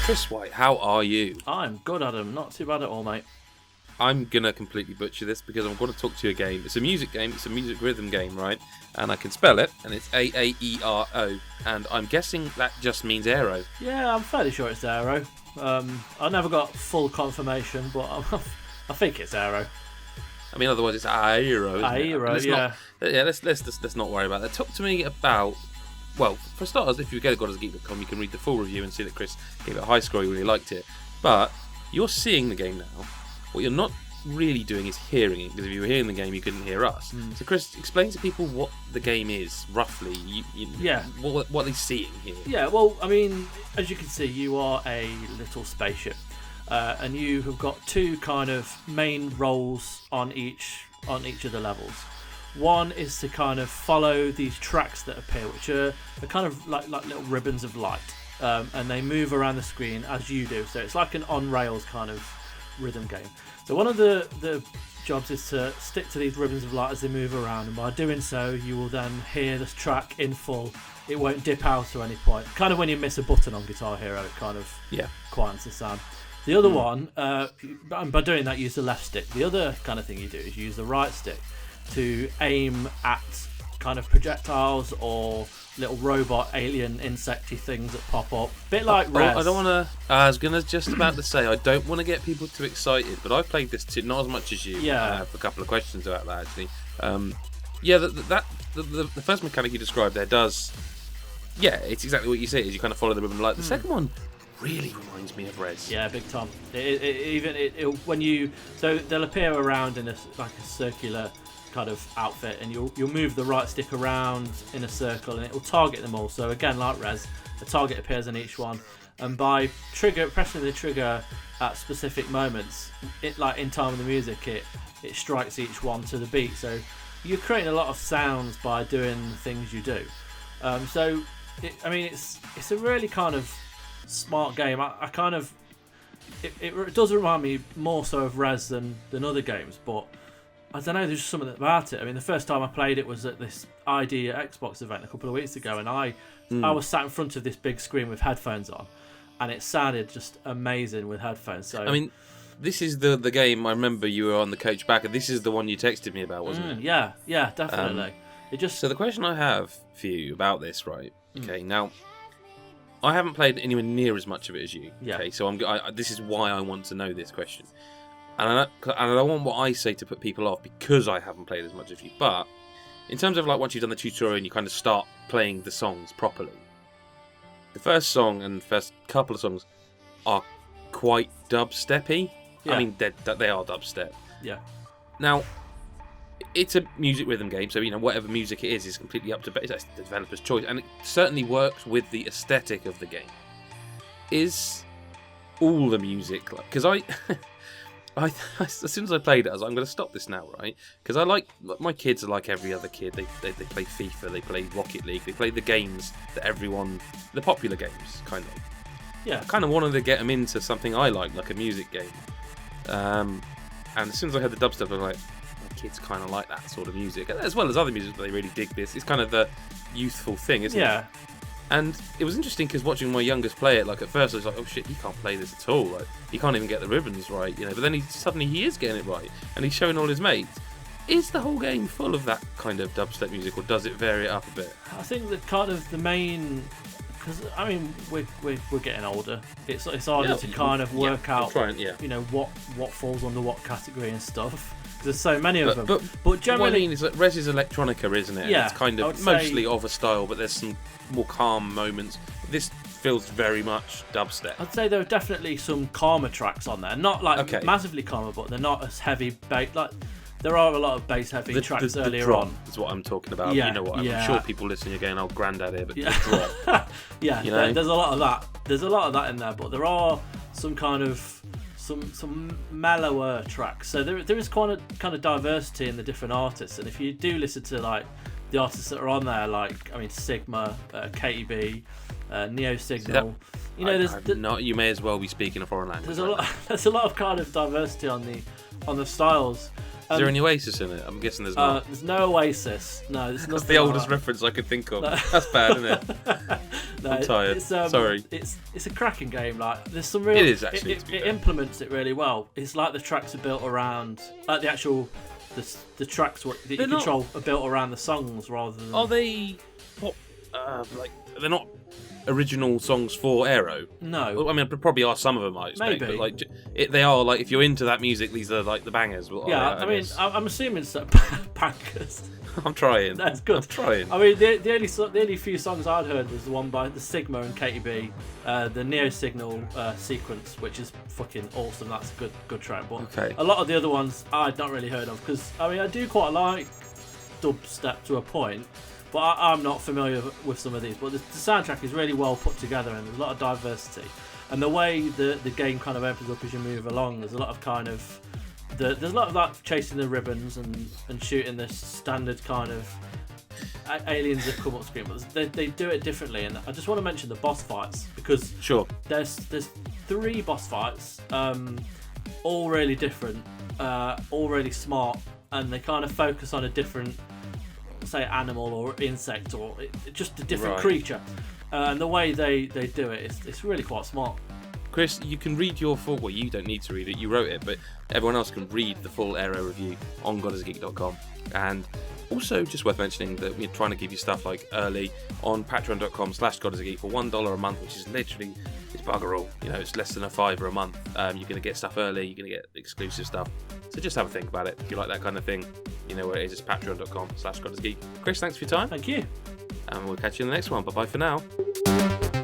Chris White, how are you? I'm good, Adam. Not too bad at all, mate. I'm going to completely butcher this because I'm going to talk to you a game. It's a music game, it's a music rhythm game, right? And I can spell it, and it's Aaero, and I'm guessing that just means Aaero. Yeah, I'm fairly sure it's Aaero. I never got full confirmation, but I think it's Aaero. I mean, otherwise it's Aaero, isn't it? Aaero, yeah. Let's not worry about that. Talk to me about... Well, for starters, if you go to godsgeek.com, you can read the full review and see that Chris gave it a high score. He really liked it. But you're seeing the game now. What you're not really doing is hearing it, because if you were hearing the game, you couldn't hear us. So, Chris, explain to people what the game is, roughly. What are they seeing here? Yeah, well, I mean, as you can see, you are a little spaceship. And you have got two kind of main roles on each of the levels. One is to kind of follow these tracks that appear, which are kind of like little ribbons of light, and they move around the screen as you do. So it's like an on-rails kind of rhythm game. So one of the jobs is to stick to these ribbons of light as they move around, and by doing so, you will then hear this track in full. It won't dip out at any point. Kind of when you miss a button on Guitar Hero, it kind of quiets the sound. The other one, and by doing that, use the left stick. The other kind of thing you do is use the right stick to aim at kind of projectiles or little robot alien insecty things that pop up. Bit like Res. I don't want to... I was going to just about to say, I don't want to get people too excited, but I played this too, not as much as you. Yeah. I have a couple of questions about that, actually. The first mechanic you described there does... Yeah, it's exactly what you say, is you kind of follow the ribbon light. The second one really reminds me of Res. Yeah, big time. When you... So they'll appear around in a circular kind of outfit, and you'll move the right stick around in a circle and it will target them all. So again, like Res, a target appears on each one, and by pressing the trigger at specific moments, it like in time with the music, it strikes each one to the beat. So you're creating a lot of sounds by doing the things you do. It's a really kind of smart game. It does remind me more so of Res than other games, but I don't know, there's just something about it. I mean, the first time I played it was at this ID Xbox event a couple of weeks ago, and I was sat in front of this big screen with headphones on, and it sounded just amazing with headphones. So, I mean, this is the game. I remember you were on the coach back, and this is the one you texted me about, wasn't it? Yeah, definitely. So the question I have for you about this, right? Okay, now I haven't played anywhere near as much of it as you. Yeah. Okay, so this is why I want to know this question. And I don't want what I say to put people off because I haven't played as much as you. But in terms of like once you've done the tutorial and you kind of start playing the songs properly, the first song and first couple of songs are quite dubsteppy. Yeah. I mean, they are dubstep. Yeah. Now, it's a music rhythm game, so whatever music it is completely up to it's the developer's choice, and it certainly works with the aesthetic of the game. Is all the music like? Because as soon as I played it, I was like, I'm going to stop this now, right? Because my kids are like every other kid. They play FIFA, they play Rocket League, they play the games that the popular games, kind of. Yeah. I kind of wanted to get them into something I like a music game. And as soon as I heard the dubstep, I was like, my kids kind of like that sort of music, as well as other music, but they really dig this. It's kind of the youthful thing, isn't it? Yeah. And it was interesting because watching my youngest play it, like at first I was like, oh shit, he can't play this at all. Like, he can't even get the ribbons right, But then suddenly he is getting it right, and he's showing all his mates. Is the whole game full of that kind of dubstep music, or does it vary it up a bit? I think that kind of the main, because I mean we're getting older. It's harder to kind of work out, what falls under what category and stuff. There's so many of them. But generally, what I mean is that Res is electronica, isn't it? Yeah, it's kind of mostly of a style, but there's some more calm moments. This feels very much dubstep. I'd say there are definitely some calmer tracks on there. Not like massively calmer, but they're not as heavy bass. Like there are a lot of bass heavy tracks earlier on. Is what I'm talking about. Yeah, you know what? I'm sure people listening are going, "Oh, granddad here," but yeah. the drop. Yeah, there's a lot of that. There's a lot of that in there, but there are some kind of some mellower tracks. So there is quite a kind of diversity in the different artists, and if you do listen to like the artists that are on there, like Sigma, KTB, Neo Signal, you may as well be speaking a foreign language. There's a lot of kind of diversity on the styles, Is there any Oasis in it? I'm guessing there's not. There's no Oasis. No, there's That's the oldest reference I could think of. That's bad, isn't it? No, I'm tired. Sorry. It's a cracking game. Like there's some real. It is actually. It implements it really well. It's like the tracks are built around, like the actual, the tracks that you control are built around the songs rather than. Are they pop? Like they're not original songs for Aaero. No. Well, I mean, probably are some of them. I expect. Maybe. But like they are like if you're into that music, these are like the bangers. Well, Yeah, I mean, I'm assuming it's bangers. I'm trying. That's good. I'm trying. I mean, the only few songs I'd heard was the one by the Sigma and Katy B, the Neo Signal sequence, which is fucking awesome. That's a good track. But Okay. a lot of the other ones I'd not really heard of because I mean I do quite like dubstep to a point, but I'm not familiar with some of these. But the soundtrack is really well put together and there's a lot of diversity. And the way the game kind of opens up as you move along, there's a lot of kind of there's a lot of like chasing the ribbons and shooting this standard kind of aliens that come up screen, but they do it differently. And I just want to mention the boss fights because Sure. there's 3 boss fights, all really different, all really smart, and they kind of focus on a different, say, animal or insect or just a different Right. creature. And the way they do it, it's really quite smart. Chris, you can read your full. Well, you don't need to read it. You wrote it, but everyone else can read the full Aaero review on godisgeek.com. And also, just worth mentioning that we're trying to give you stuff like early on patreon.com/godisgeek for $1 a month, which is literally it's bugger all. You know, it's less than a $5 a month. You're going to get stuff early. You're going to get exclusive stuff. So just have a think about it. If you like that kind of thing, you know where it is. It's patreon.com/godisgeek. Chris, thanks for your time. Thank you. And we'll catch you in the next one. Bye bye for now.